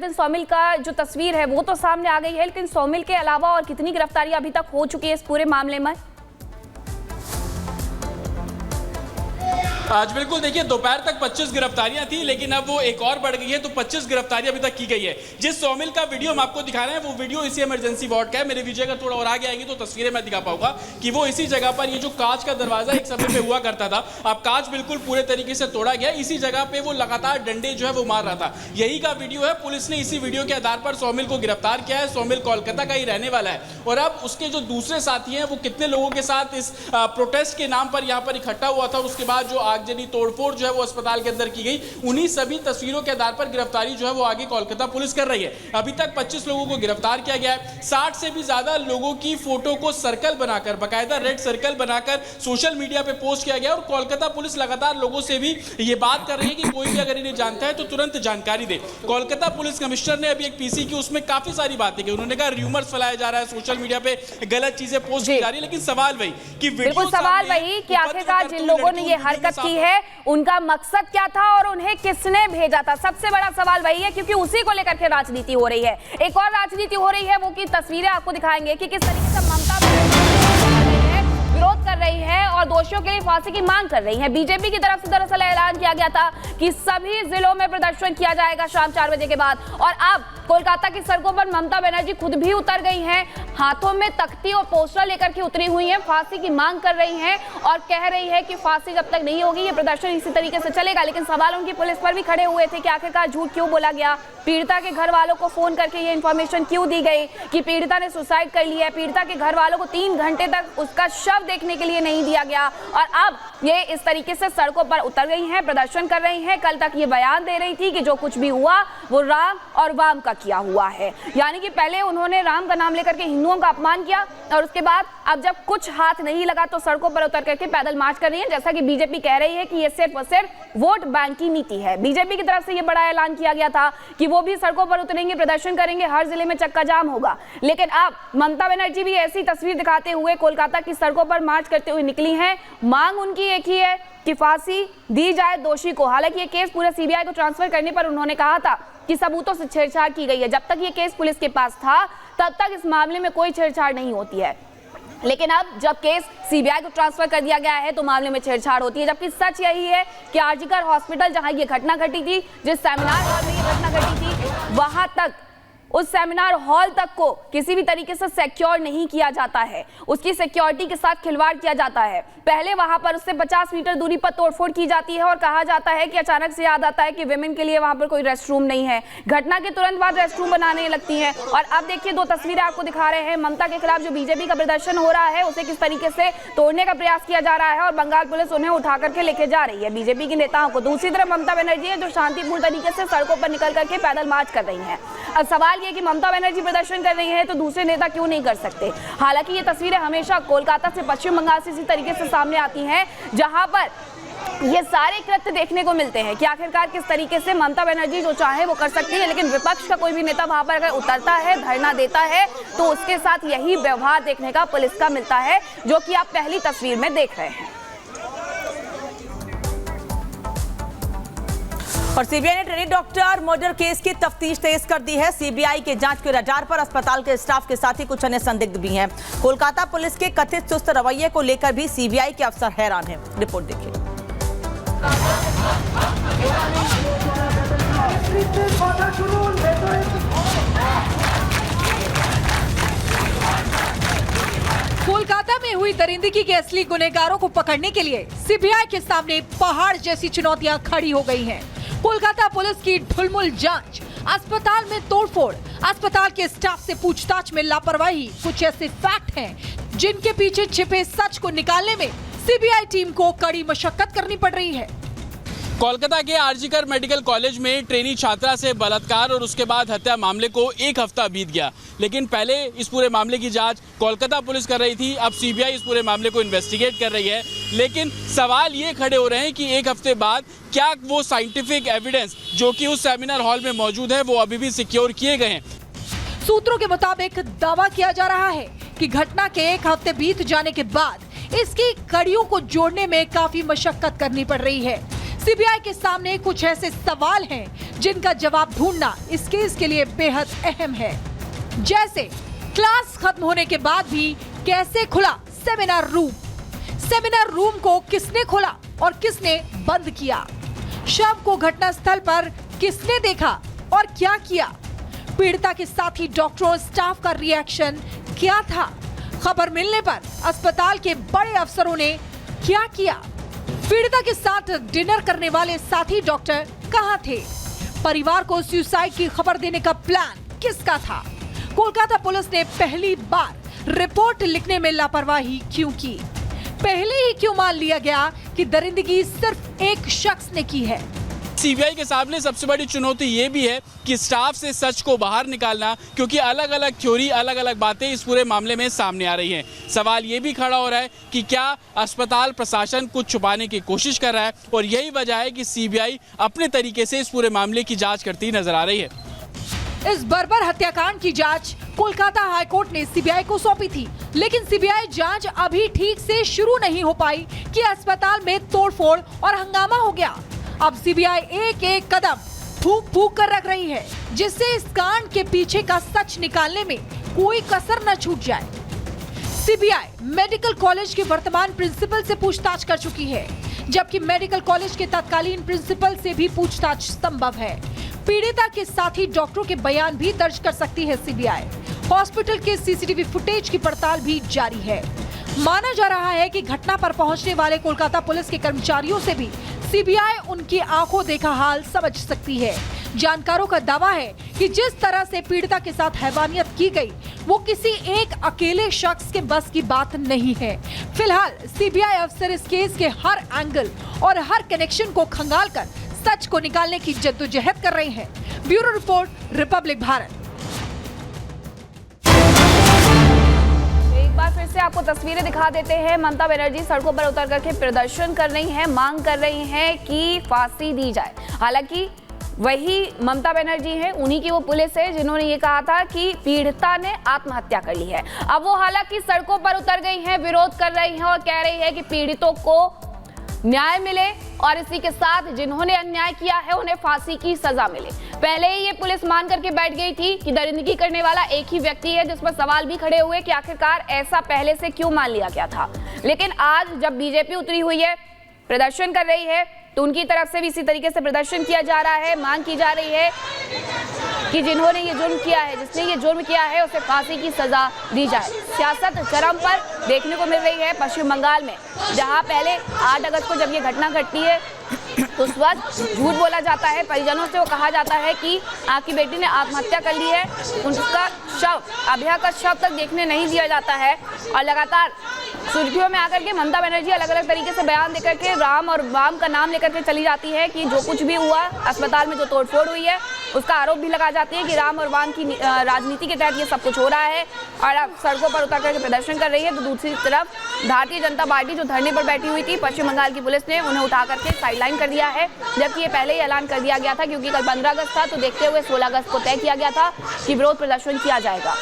लेकिन सौमिल का जो तस्वीर है वो तो सामने आ गई है, लेकिन सौमिल के अलावा और कितनी गिरफ्तारियां अभी तक हो चुकी है इस पूरे मामले में? आज बिल्कुल देखिए, दोपहर तक 25 गिरफ्तारियां थी, लेकिन अब वो एक और बढ़ गई है, तो 25 गिरफ्तारियां अभी तक की गई है। जिस सौमिल का वीडियो हम आपको दिखा रहे हैं वो वीडियो इसी इमरजेंसी वार्ड का है। मेरे विजय का थोड़ा और आगे आएंगे तो तस्वीरें मैं दिखा पाऊंगा कि वो इसी जगह पर, ये जो कांच का दरवाजा एक समय पे हुआ करता था, अब कांच बिल्कुल पूरे तरीके से तोड़ा गया, इसी जगह पे वो लगातार डंडे जो है वो मार रहा था। यही का वीडियो है। पुलिस ने इसी वीडियो के आधार पर सौमिल को गिरफ्तार किया है। सौमिल कोलकाता का ही रहने वाला है और अब उसके जो दूसरे साथी हैं वो कितने लोगों के साथ इस प्रोटेस्ट के नाम पर यहाँ पर इकट्ठा हुआ था, उसके बाद जो आगजनी तोड़फोड़ जो है वो अस्पताल के अंदर की गई, उन्हीं सभी तस्वीरों के आधार पर गिरफ्तारी जो है वो आगे कोलकाता पुलिस कर रही है। अभी तक 25 लोगों को गिरफ्तार किया गया है। 60 से भी ज्यादा लोगों की फोटो को सर्कल बनाकर, बाकायदा रेड सर्कल बनाकर सोशल मीडिया पे पोस्ट किया गया और कोलकाता पुलिस लगातार लोगों से भी ये बात कर रही है कि कोई भी अगर इन्हें जानता है तो तुरंत जानकारी दे। कोलकाता पुलिस कमिश्नर ने अभी एक पीसी की, उसमें काफी सारी बातें की। उन्होंने कहा र्यूमर्स फैलाया जा रहा है, सोशल मीडिया पे गलत चीजें पोस्ट की जा रही है, लेकिन सवाल वही कि बिल्कुल सवाल वही कि आखिरकार जिन लोगों ने ये हरकत की है उनका मकसद क्या था और उन्हें किसने भेजा था। सबसे बड़ा सवाल वही है, क्योंकि उसी को लेकर के राजनीति हो रही है। एक और राजनीति हो रही है, वो की तस्वीरें आपको दिखाएंगे कि किस तरीके से ममता विरोध कर रही है और दोषियों के लिए फांसी की मांग कर रही है। बीजेपी की तरफ से दरअसल ऐलान किया गया था कि सभी जिलों में प्रदर्शन किया जाएगा शाम 4 बजे के बाद, और अब कोलकाता की सड़कों पर ममता बनर्जी खुद भी उतर गई हैं, हाथों में तख्ती और पोस्टर लेकर के उतरी हुई हैं, फांसी की मांग कर रही हैं और कह रही है कि फांसी जब तक नहीं होगी ये प्रदर्शन इसी तरीके से चलेगा। लेकिन सवाल उनकी पुलिस पर भी खड़े हुए थे कि आखिरकार झूठ क्यों बोला गया, पीड़िता के घर वालों को फोन करके ये इंफॉर्मेशन क्यों दी गई कि पीड़िता ने सुसाइड कर लिया है, पीड़िता के घर वालों को 3 घंटे तक उसका शव देखने के लिए नहीं दिया गया, और अब ये इस तरीके से सड़कों पर उतर गई हैं, प्रदर्शन कर रही हैं। कल तक ये बयान दे रही थी कि जो कुछ भी हुआ वो राम और वाम का किया हुआ है, यानी कि पहले उन्होंने राम का नाम लेकर के हिंदुओं का अपमान किया और उसके बाद अब जब कुछ हाथ नहीं लगा तो सड़कों पर उतर करके पैदल मार्च कर रही है। जैसा कि बीजेपी कह रही है कि ये सिर्फ और सिर्फ वोट बैंक की नीति है। बीजेपी की तरफ से ये बड़ा ऐलान किया गया था कि वो भी सड़कों पर उतरेंगे, प्रदर्शन करेंगे, हर जिले में चक्का जाम होगा। लेकिन अब ममता बनर्जी भी ऐसी तस्वीर दिखाते हुए कोलकाता की सड़कों पर मार्च करते हुए निकली हैं। मांग उनकी एक ही है कि फांसी दी जाए दोषी को। हालांकि ये केस पूरे सीबीआई को ट्रांसफर करने पर उन्होंने कहा था कि सबूतों से छेड़छाड़ की गई है। जब तक ये केस पुलिस के पास था तब तक इस मामले में कोई छेड़छाड़ नहीं होती है, लेकिन अब जब केस सीबीआई को ट्रांसफर कर दिया गया है तो मामले में छेड़छाड़ होती है। जबकि सच यही है कि आरजीकर हॉस्पिटल जहां ये घटना घटी थी, जिस सेमिनार हॉल में ये घटना घटी थी, वहां तक, उस सेमिनार हॉल तक को किसी भी तरीके से सिक्योर नहीं किया जाता है, उसकी सिक्योरिटी के साथ खिलवाड़ किया जाता है। पहले वहां पर उससे 50 मीटर दूरी पर तोड़फोड़ की जाती है और कहा जाता है कि अचानक से याद आता है कि विमेन के लिए वहां पर कोई रेस्ट रूम नहीं है, घटना के तुरंत बाद रेस्ट रूम बनाने लगती है। और अब देखिए 2 तस्वीरें आपको दिखा रहे हैं, ममता के खिलाफ जो बीजेपी का प्रदर्शन हो रहा है उसे किस तरीके से तोड़ने का प्रयास किया जा रहा है और बंगाल पुलिस उन्हें उठा करके लेके जा रही है बीजेपी के नेताओं को। दूसरी तरफ ममता बनर्जी है जो शांतिपूर्ण तरीके से सड़कों पर निकल करके पैदल मार्च कर रही है। अब सवाल ये कि ममता बनर्जी प्रदर्शन कर रही है तो दूसरे नेता क्यों नहीं कर सकते। हालांकि ये तस्वीरें हमेशा कोलकाता से पश्चिम बंगाल से इसी तरीके से सामने आती हैं, जहां पर ये सारे कृत्य देखने को मिलते हैं कि आखिरकार किस तरीके से ममता बनर्जी जो चाहे वो कर सकती है, लेकिन विपक्ष का कोई भी नेता वहां पर अगर उतरता है, धरना देता है, तो उसके साथ यही व्यवहार देखने का पुलिस का मिलता है, जो कि आप पहली तस्वीर में देख रहे हैं। और सीबीआई ने ट्रेनी डॉक्टर मर्डर केस की तफ्तीश तेज कर दी है। सीबीआई के जांच के रडार पर अस्पताल के स्टाफ के साथ ही कुछ अन्य संदिग्ध भी हैं। कोलकाता पुलिस के कथित सुस्त रवैये को लेकर भी सीबीआई के अफसर हैरान हैं। रिपोर्ट देखिए। कोलकाता में हुई दरिंदगी के असली गुनहगारों को पकड़ने के लिए सीबीआई के सामने पहाड़ जैसी चुनौतियां खड़ी हो गई हैं। कोलकाता पुलिस की ढुलमुल जांच, अस्पताल में तोड़फोड़, अस्पताल के स्टाफ से पूछताछ में लापरवाही, कुछ ऐसे फैक्ट हैं जिनके पीछे छिपे सच को निकालने में सीबीआई टीम को कड़ी मशक्कत करनी पड़ रही है। कोलकाता के आरजीकर मेडिकल कॉलेज में ट्रेनी छात्रा से बलात्कार और उसके बाद हत्या मामले को 1 हफ्ता बीत गया, लेकिन पहले इस पूरे मामले की जांच कोलकाता पुलिस कर रही थी, अब सीबीआई इस पूरे मामले को इन्वेस्टिगेट कर रही है। लेकिन सवाल ये खड़े हो रहे हैं कि 1 हफ्ते बाद क्या वो साइंटिफिक एविडेंस जो कि उस सेमिनार हॉल में मौजूद है वो अभी भी सिक्योर किए गए हैं। सूत्रों के मुताबिक दावा किया जा रहा है कि घटना के 1 हफ्ते बीत जाने के बाद इसकी कड़ियों को जोड़ने में काफी मशक्कत करनी पड़ रही है। सीबीआई के सामने कुछ ऐसे सवाल हैं जिनका जवाब ढूंढना इस केस के लिए बेहद अहम है। जैसे क्लास खत्म होने के बाद भी कैसे खुला सेमिनार रूम, सेमिनार रूम को किसने खोला और किसने बंद किया, शव को घटनास्थल पर किसने देखा और क्या किया, पीड़िता के साथी डॉक्टरों स्टाफ का रिएक्शन क्या था, खबर मिलने पर अस्पताल के बड़े अफसरों ने क्या किया, पीड़िता के साथ डिनर करने वाले साथी डॉक्टर कहां थे, परिवार को सुसाइड की खबर देने का प्लान किसका था, कोलकाता पुलिस ने पहली बार रिपोर्ट लिखने में लापरवाही क्यों की, पहले ही क्यों मान लिया गया कि दरिंदगी सिर्फ एक शख्स ने की है। सीबीआई के सामने सबसे बड़ी चुनौती ये भी है कि स्टाफ से सच को बाहर निकालना, क्योंकि अलग अलग थ्योरी, अलग अलग बातें इस पूरे मामले में सामने आ रही हैं। सवाल ये भी खड़ा हो रहा है कि क्या अस्पताल प्रशासन कुछ छुपाने की कोशिश कर रहा है, और यही वजह है कि सीबीआई अपने तरीके से इस पूरे मामले की जांच करती नजर आ रही है। इस बर्बर हत्याकांड की जांच कोलकाता हाईकोर्ट ने सीबीआई को सौंपी थी, लेकिन सीबीआई जांच अभी ठीक से शुरू नहीं हो पाई कि अस्पताल में तोड़फोड़ और हंगामा हो गया। अब सीबीआई एक एक कदम फूंक फूंक कर रख रही है, जिससे इस कांड के पीछे का सच निकालने में कोई कसर न छूट जाए। सीबीआई मेडिकल कॉलेज के वर्तमान प्रिंसिपल से पूछताछ कर चुकी है, जबकि मेडिकल कॉलेज के तत्कालीन प्रिंसिपल से भी पूछताछ संभव है। पीड़िता के साथी डॉक्टरों के बयान भी दर्ज कर सकती है सीबीआई। हॉस्पिटल के सीसीटीवी फुटेज की पड़ताल भी जारी है। माना जा रहा है कि घटना पर पहुंचने वाले कोलकाता पुलिस के कर्मचारियों से भी सीबीआई उनकी आंखों देखा हाल समझ सकती है। जानकारों का दावा है कि जिस तरह से पीड़िता के साथ हैवानियत की गई, वो किसी एक अकेले शख्स के बस की बात नहीं है। फिलहाल सीबीआई अफसर इस केस के हर एंगल और हर कनेक्शन को खंगालकर सच को निकालने की जद्दोजहद कर रहे हैं। Bureau report, Republic Bharat. एक बार फिर से आपको तस्वीरें दिखा देते हैं। ममता बनर्जी सड़कों पर उतर करके प्रदर्शन कर रही हैं, मांग कर रही हैं कि फांसी दी जाए। हालांकि वही ममता बनर्जी हैं, उन्हीं की वो पुलिस है जिन्होंने ये कहा था कि पीड़िता ने आत्महत्या कर ली है। अब वो हालांकि सड़कों पर उतर गई हैं, विरोध कर रही हैं और कह रही है कि पीड़ितों को न्याय मिले और इसी के साथ जिन्होंने अन्याय किया है उन्हें फांसी की सजा मिले। पहले ही ये पुलिस मान करके बैठ गई थी कि दरिंदगी करने वाला एक ही व्यक्ति है, जिस पर सवाल भी खड़े हुए कि आखिरकार ऐसा पहले से क्यों मान लिया गया था। लेकिन आज जब बीजेपी उतरी हुई है, प्रदर्शन कर रही है, तो उनकी तरफ से भी इसी तरीके से प्रदर्शन किया जा रहा है। मांग की जा रही है कि जिन्होंने ये जुर्म किया है, जिसने ये जुर्म किया है, उसे फांसी की सजा दी जाए। सियासत चरम पर देखने को मिल रही है पश्चिम बंगाल में, जहां पहले 8 अगस्त को जब ये घटना घटती है तो उस वक्त झूठ बोला जाता है। परिजनों से वो कहा जाता है कि आपकी बेटी ने आत्महत्या कर ली है, उनका शव, अभया का शव तक देखने नहीं दिया जाता है। और लगातार सुर्खियों में आकर के ममता बनर्जी अलग अलग तरीके से बयान देकर के राम और वाम का नाम लेकर के चली जाती है कि जो कुछ भी हुआ अस्पताल में, जो तोड़फोड़ हुई है, उसका आरोप भी लगा जाती है कि राम और वाम की राजनीति के तहत ये सब कुछ हो रहा है। और अब सड़कों पर उतर करके प्रदर्शन कर रही है। तो दूसरी तरफ भारतीय जनता पार्टी जो धरने पर बैठी हुई थी, पश्चिम बंगाल की पुलिस ने उन्हें उठा करके साइडलाइन कर दिया है, जबकि ये पहले ही ऐलान कर दिया गया था, क्योंकि कल 15 अगस्त था, तो देखते हुए 16 अगस्त को तय किया गया था कि विरोध प्रदर्शन किया जाएगा।